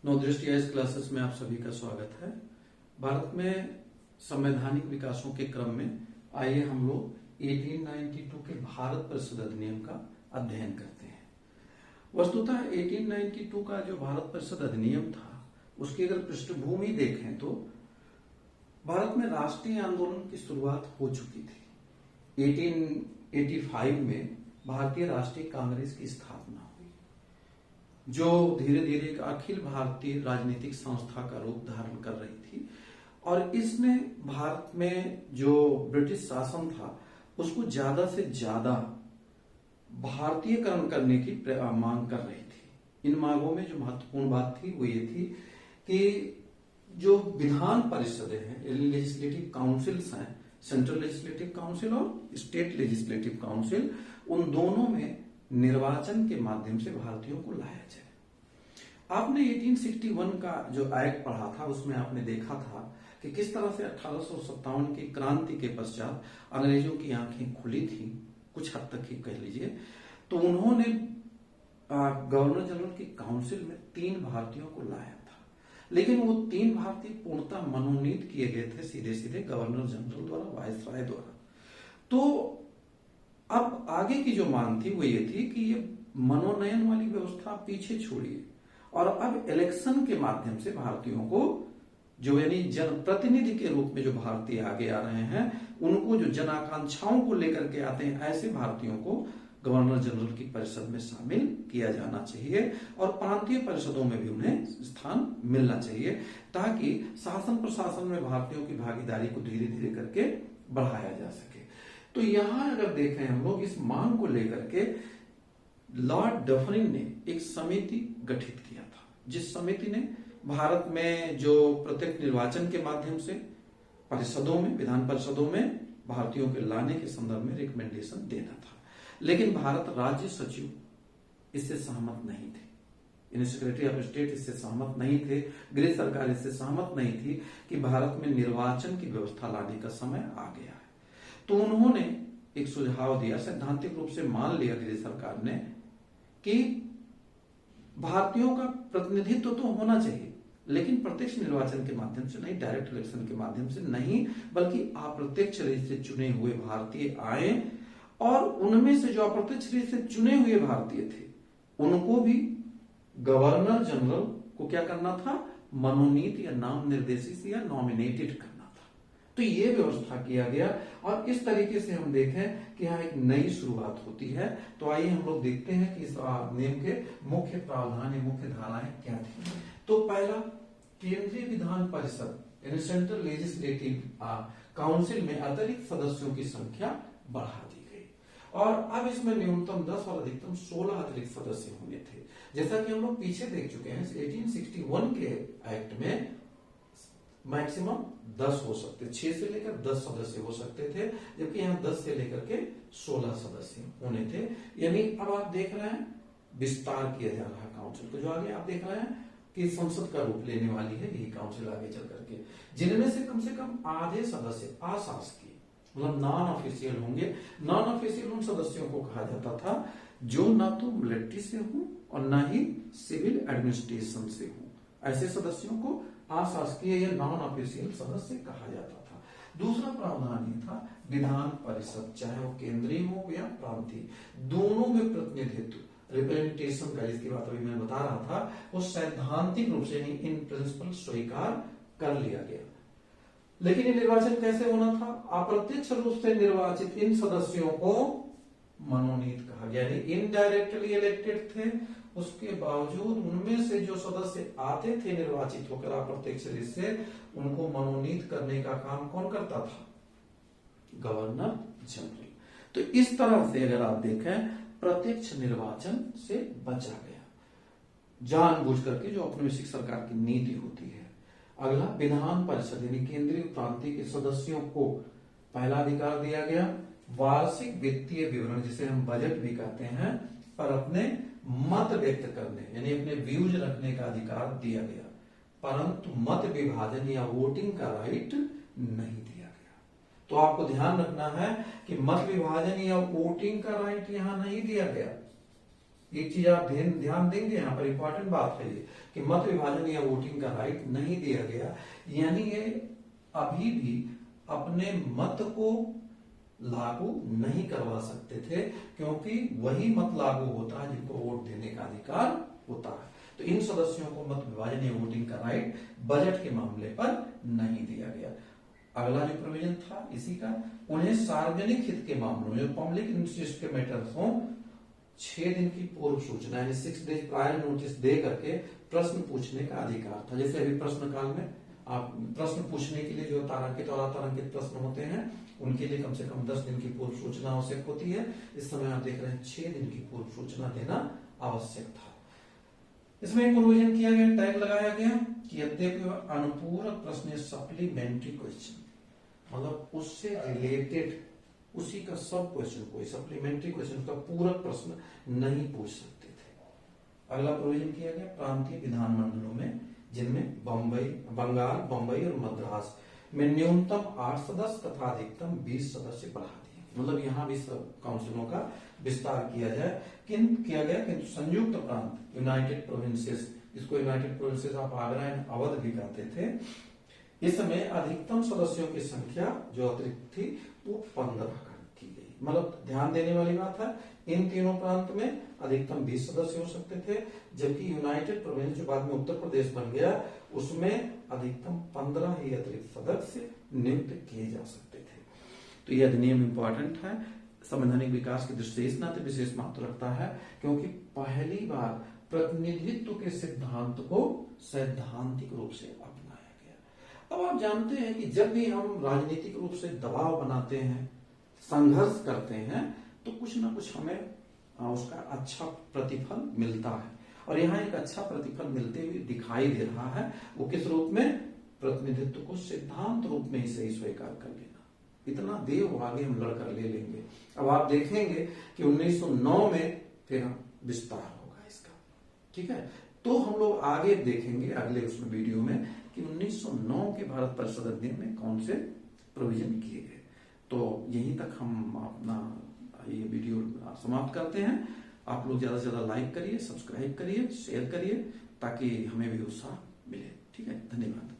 नवदृष्टि ice classes में आप सभी का स्वागत है। भारत में संवैधानिक विकासों के क्रम में आइए हम लोग 1892 के भारत परिषद अधिनियम का अध्ययन करते हैं। वस्तुतः 1892 का जो भारत परिषद अधिनियम था उसकी अगर पृष्ठभूमि देखें तो भारत में राष्ट्रीय आंदोलन की शुरुआत हो चुकी थी। 1885 में भारतीय राष्ट्रीय कांग्रेस की स्थापना हुई, जो धीरे धीरे एक अखिल भारतीय राजनीतिक संस्था का रूप धारण कर रही थी और इसने भारत में जो ब्रिटिश शासन था उसको ज्यादा से ज्यादा भारतीयकरण करने की मांग कर रही थी। इन मांगों में जो महत्वपूर्ण बात थी वो ये थी कि जो विधान परिषदें हैं, लेजिस्लेटिव काउंसिल्स हैं, सेंट्रल लेजिस्लेटिव काउंसिल और स्टेट लेजिस्लेटिव काउंसिल, उन दोनों में निर्वाचन के माध्यम से भारतीयों को लाया जाए। आपने 1861 का जो एक्ट पढ़ा था उसमें आपने देखा था कि किस तरह से 1857 की क्रांति के पश्चात अंग्रेजों की आंखें खुली थी, कुछ हद तक ही कह लीजिए। तो उन्होंने गवर्नर जनरल की काउंसिल में 3 भारतीयों को लाया था, लेकिन वो 3 भारतीय पूर्णतः मनोनीत किए गए थे सीधे सीधे गवर्नर जनरल द्वारा, वायसराय द्वारा। तो अब आगे की जो मांग थी वो ये थी कि ये मनोनयन वाली व्यवस्था पीछे छोड़िए और अब इलेक्शन के माध्यम से भारतीयों को, जो यानी जनप्रतिनिधि के रूप में जो भारतीय आगे आ रहे हैं, उनको जो जन आकांक्षाओं को लेकर के आते हैं, ऐसे भारतीयों को गवर्नर जनरल की परिषद में शामिल किया जाना चाहिए और प्रांतीय परिषदों में भी उन्हें स्थान मिलना चाहिए, ताकि शासन प्रशासन में भारतीयों की भागीदारी को धीरे धीरे करके बढ़ाया जा सके। तो यहां अगर देखें हम लोग, इस मांग को लेकर के लॉर्ड डफरिन ने एक समिति गठित किया था, जिस समिति ने भारत में जो प्रत्येक निर्वाचन के माध्यम से परिषदों में, विधान परिषदों में भारतीयों के लाने के संदर्भ में रिकमेंडेशन देना था। लेकिन भारत राज्य सचिव इससे सहमत नहीं थे, इन सेक्रेटरी ऑफ स्टेट इससे सहमत नहीं थे, गृह सरकार इससे सहमत नहीं थी कि भारत में निर्वाचन की व्यवस्था लाने का समय आ गया है। तो उन्होंने एक सुझाव दिया, सैद्धांतिक रूप से मान लिया गृह सरकार ने कि भारतीयों का प्रतिनिधित्व तो होना चाहिए, लेकिन प्रत्यक्ष निर्वाचन के माध्यम से नहीं, डायरेक्ट इलेक्शन के माध्यम से नहीं, बल्कि अप्रत्यक्ष रूप से चुने हुए भारतीय आए और उनमें से जो अप्रत्यक्ष रूप से चुने हुए भारतीय थे उनको भी गवर्नर जनरल को क्या करना था, मनोनीत या नाम निर्देशित या नॉमिनेटेड करना था। तो ये व्यवस्था किया गया और इस तरीके से हम देखें कि यहाँ एक नई शुरुआत होती है। तो आइए हम लोग देखते हैं कि इस नियम के मुख्य प्रावधान या मुख्य धाराएं क्या थी। तो पहला, केंद्रीय विधान परिषद यानी सेंट्रल लेजिस्लेटिव काउंसिल में अतिरिक्त सदस्यों की संख्या बढ़ा दी गई और अब इसमें न्यूनतम 10 और अधिकतम 16 अतिरिक्त सदस्य होने थे। जैसा कि हम लोग पीछे देख चुके हैं, 1861 के एक्ट में मैक्सिमम 10 हो सकते, 6 से लेकर 10 सदस्य हो सकते थे, जबकि यहाँ 10 से लेकर के 16 सदस्य होने थे। यानी अब आप देख रहे हैं विस्तार किया जा रहा है काउंसिल को, जो आगे आप देख रहे हैं कि संसद का रूप लेने वाली है यही काउंसिल आगे चल करके, जिनमें से कम आधे सदस्य अशासकीय मतलब नॉन ऑफिशियल होंगे। नॉन ऑफिशियल उन सदस्यों को कहा जाता था जो ना तो मिलिट्री से हो और ना ही सिविल एडमिनिस्ट्रेशन से हो, ऐसे सदस्यों को अशासकीय या नॉन ऑफिशियल सदस्य कहा जाता था। दूसरा प्रावधान ये था, विधान परिषद चाहे वो केंद्रीय हो या प्रांतीय, दोनों में प्रतिनिधित्व रिप्रेजेंटेशन का, जिसकी बात अभी मैं बता रहा था, वो सैद्धांतिक रूप से इन प्रिंसिपल स्वीकार कर लिया गया। लेकिन ये निर्वाचन कैसे होना था, अप्रत्यक्ष रूप से निर्वाचित इन सदस्यों को मनोनीत कहा गया, यानी इनडायरेक्टली इलेक्टेड थे, उसके बावजूद उनमें से जो सदस्य आते थे निर्वाचित होकर अप्रत्यक्ष रूप से, उनको मनोनीत करने का काम कौन करता था, गवर्नर जनरल। तो इस तरह से अगर आप देखें प्रत्यक्ष निर्वाचन से बचा गया जानबूझ करके, जो औपनिवेशिक सरकार की नीति होती है। अगला, विधान परिषद यानी केंद्रीय प्रांतीय के सदस्यों को पहला अधिकार दिया गया, वार्षिक वित्तीय विवरण जिसे हम बजट भी कहते हैं, पर अपने मत व्यक्त करने यानी अपने व्यूज रखने का अधिकार दिया गया, परंतु मत विभाजन या वोटिंग का राइट नहीं दिया गया। तो आपको ध्यान रखना है कि मत विभाजन या वोटिंग का राइट यहां नहीं दिया गया, एक चीज आप ध्यान देंगे, यहाँ पर इंपॉर्टेंट बात है ये कि मत विभाजन या वोटिंग का राइट नहीं दिया गया, यानी ये अभी भी अपने मत को लागू नहीं करवा सकते थे, क्योंकि वही मत लागू होता है जिनको वोट देने का अधिकार होता है। तो इन सदस्यों को मत विभाजन या वोटिंग का राइट बजट के मामले पर नहीं दिया गया। अगला जो प्रोविजन था इसी का, उन्हें सार्वजनिक हित के मामलों में, पब्लिक इंटरेस्ट के मैटर्स हो, 6 दिन की पूर्व सूचना यानी 6 डेज प्रायर नोटिस दे करके प्रश्न पूछने का अधिकार था। जैसे अभी प्रश्न काल में आप प्रश्न पूछने के लिए जो तारांकित और अतारांकित प्रश्न होते हैं, उनके लिए कम से कम 10 दिन की पूर्व सूचना आवश्यक होती है। इस समय आप देख रहे हैं 6 दिन की पूर्व सूचना देना आवश्यक था। इसमें एक प्रोविजन किया गया, टैग लगाया गया कि यद्यपि अनुपूरक प्रश्न सप्लीमेंट्री क्वेश्चन, मतलब उससे रिलेटेड उसी का सब क्वेश्चन, कोई सप्लीमेंट्री क्वेश्चन का पूरक प्रश्न नहीं पूछ सकते थे। अगला प्रोविजन किया गया प्रांतीय विधानमंडलों में, जिनमें बंगाल, बंबई और मद्रास में न्यूनतम 8 सदस्य तथा अधिकतम 20 सदस्य बढ़ा दिए। मतलब यहाँ भी सब काउंसिलों का विस्तार किया गया, किंतु संयुक्त प्रांत यूनाइटेड प्रोविंसेस, इसको यूनाइटेड प्रोविंसेस आप आगरा एंड अवध भी कहते थे, इसमें अधिकतम सदस्यों की संख्या जो अतिरिक्त थी वो 15 कर की गई। मतलब ध्यान देने वाली बात है, इन तीनों प्रांत में अधिकतम 20 सदस्य हो सकते थे, जबकि यूनाइटेड प्रोविंस जो बाद में उत्तर प्रदेश बन गया, उसमें अधिकतम 15 ही अतिरिक्त सदस्य नियुक्त किए जा सकते थे। तो यह अधिनियम इंपॉर्टेंट है, संवैधानिक विकास की दृष्टि से इस नाते विशेष महत्व रखता है क्योंकि पहली बार प्रतिनिधित्व के सिद्धांत को सैद्धांतिक रूप से अपनाया गया। अब आप जानते हैं कि जब भी हम राजनीतिक रूप से दबाव बनाते हैं, संघर्ष करते हैं, तो कुछ ना कुछ हमें उसका अच्छा प्रतिफल मिलता है, और यहाँ एक अच्छा प्रतिफल मिलते हुए दिखाई दे रहा है। वो किस रूप में? प्रतिनिधित्व को सिद्धांत रूप में ही सही स्वीकार कर लेना। इतना देव आगे हम लड़कर ले लेंगे। अब आप देखेंगे कि 1909 में फिर विस्तार होगा इसका, ठीक है। तो हम लोग आगे देखेंगे अगले उसमें वीडियो में कि 1909 के भारत परिषद अधिनियम में कौन से प्रोविजन किए गए। तो यहीं तक हम अपना ये वीडियो समाप्त करते हैं। आप लोग ज्यादा से ज्यादा लाइक करिए, सब्सक्राइब करिए, शेयर करिए, ताकि हमें भी उत्साह मिले। ठीक है, धन्यवाद।